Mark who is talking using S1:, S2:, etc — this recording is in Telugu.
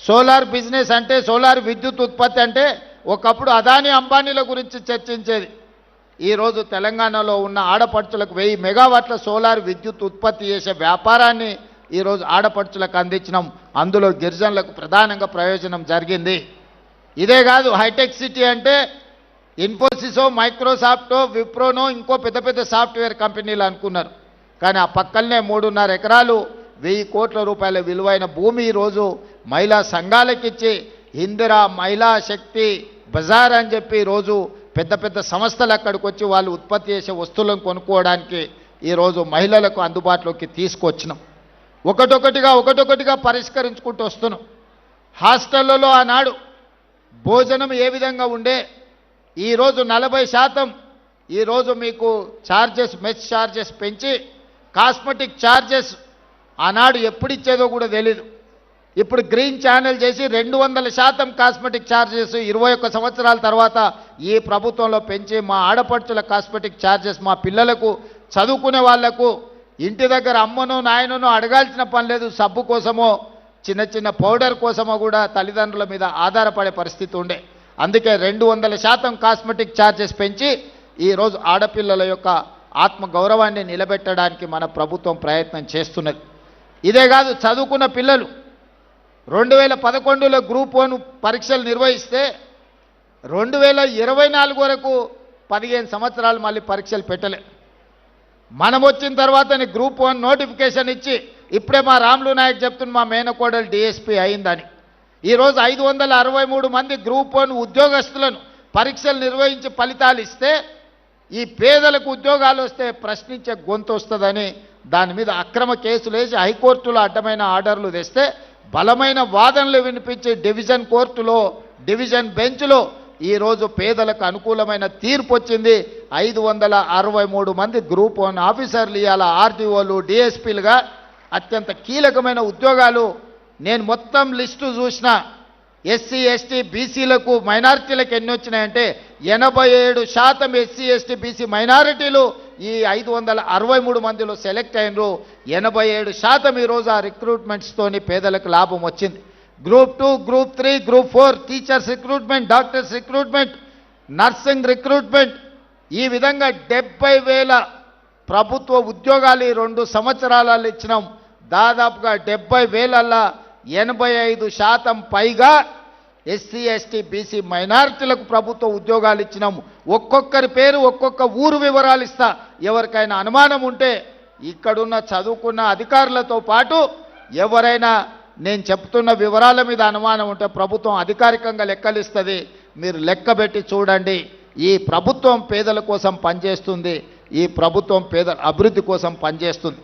S1: సోలార్ బిజినెస్ అంటే, సోలార్ విద్యుత్ ఉత్పత్తి అంటే ఒకప్పుడు అదానీ అంబానీల గురించి చర్చించేది. ఈరోజు తెలంగాణలో ఉన్న ఆడపడుచులకు 1000 మెగావాట్ల సోలార్ విద్యుత్ ఉత్పత్తి చేసే వ్యాపారాన్ని ఈరోజు ఆడపడుచులకు అందించినాం. అందులో గిరిజనులకు ప్రధానంగా ప్రయోజనం జరిగింది. ఇదే కాదు, హైటెక్ సిటీ అంటే ఇన్ఫోసిసో, మైక్రోసాఫ్టో, విప్రోనో ఇంకో పెద్ద పెద్ద సాఫ్ట్వేర్ కంపెనీలు అనుకున్నారు. కానీ ఆ పక్కనే 3.5 ఎకరాలు 1000 కోట్ల రూపాయల విలువైన భూమి ఈరోజు మహిళా సంఘాలకిచ్చి ఇందిరా మహిళా శక్తి బజార్ అని చెప్పి ఈరోజు పెద్ద పెద్ద సంస్థలు అక్కడికి వచ్చి వాళ్ళు ఉత్పత్తి చేసే వస్తువులను కొనుక్కోవడానికి ఈరోజు మహిళలకు అందుబాటులోకి తీసుకొచ్చినాం. ఒకటొకటిగా పరిష్కరించుకుంటూ వస్తున్నాం. హాస్టళ్లలో ఆనాడు భోజనం ఏ విధంగా ఉండే, ఈరోజు 40% ఈరోజు మీకు ఛార్జెస్, మెస్ ఛార్జెస్ పెంచి కాస్మెటిక్ ఛార్జెస్ ఆనాడు ఎప్పుడిచ్చేదో కూడా తెలీదు. ఇప్పుడు గ్రీన్ ఛానల్ చేసి 200% కాస్మెటిక్ ఛార్జెస్ 21 సంవత్సరాల తర్వాత ఈ ప్రభుత్వంలో పెంచి మా ఆడపడుచుల కాస్మెటిక్ ఛార్జెస్, మా పిల్లలకు చదువుకునే వాళ్లకు ఇంటి దగ్గర అమ్మనో నాయననో అడగాల్సిన పని లేదు. సబ్బు కోసమో చిన్న చిన్న పౌడర్ కోసమో కూడా తల్లిదండ్రుల మీద ఆధారపడే పరిస్థితి ఉండే. అందుకే 200% కాస్మెటిక్ ఛార్జెస్ పెంచి ఈరోజు ఆడపిల్లల యొక్క ఆత్మగౌరవాన్ని నిలబెట్టడానికి మన ప్రభుత్వం ప్రయత్నం చేస్తున్నది. ఇదే కాదు, చదువుకున్న పిల్లలు 2011లో గ్రూప్ 1 పరీక్షలు నిర్వహిస్తే 2024 వరకు 15 సంవత్సరాలు మళ్ళీ పరీక్షలు పెట్టలే. మనం వచ్చిన తర్వాతనే గ్రూప్ 1 నోటిఫికేషన్ ఇచ్చి ఇప్పుడే మా రాములు నాయక్ చెప్తున్న మా మేనకోడలు డిఎస్పీ అయిందని. ఈరోజు 563 మంది గ్రూప్ 1 ఉద్యోగస్తులను పరీక్షలు నిర్వహించి ఫలితాలు ఇస్తే ఈ పేదలకు ఉద్యోగాలు వస్తే ప్రశ్నించే గొంతు వస్తుందని దాని మీద అక్రమ కేసులు వేసి హైకోర్టులో అడ్డమైన ఆర్డర్లు తెస్తే బలమైన వాదనలు వినిపించి డివిజన్ కోర్టులో, డివిజన్ బెంచ్లో ఈరోజు పేదలకు అనుకూలమైన తీర్పు వచ్చింది. 563 మంది గ్రూప్ 1 ఆఫీసర్లు ఇవాళ ఆర్టీఓలు, డిఎస్పీలుగా అత్యంత కీలకమైన ఉద్యోగాలు. నేను మొత్తం లిస్టు చూసిన ఎస్సీ, ఎస్టీ, బీసీలకు, మైనారిటీలకు ఎన్ని వచ్చినాయంటే 87% ఎస్సీ, ఎస్టీ, బీసీ మైనారిటీలు ఈ 563 మందిలో సెలెక్ట్ అయినరు. 87% ఈరోజు ఆ రిక్రూట్మెంట్స్తోని పేదలకు లాభం వచ్చింది. Group 2, group 3, group 4 teachers recruitment, doctors recruitment, nursing recruitment, ఈ విధంగా 70,000 ప్రభుత్వ ఉద్యోగాలు ఈ 2 సంవత్సరాలలో ఇచ్చినాం. దాదాపుగా 70,000ల్లో 85% పైగా ఎస్సీ, ఎస్టీ, బీసీ మైనారిటీలకు ప్రభుత్వ ఉద్యోగాలు ఇచ్చినాము. ఒక్కొక్కరి పేరు, ఒక్కొక్క ఊరు వివరాలు ఇస్తా. ఎవరికైనా అనుమానం ఉంటే ఇక్కడున్న చదువుకున్న అధికారులతో పాటు ఎవరైనా నేను చెప్తున్న వివరాల మీద అనుమానం ఉంటే ప్రభుత్వం అధికారికంగా లెక్కలిస్తుంది. మీరు లెక్కబెట్టి చూడండి. ఈ ప్రభుత్వం పేదల కోసం పనిచేస్తుంది. ఈ ప్రభుత్వం పేదల అభివృద్ధి కోసం పనిచేస్తుంది.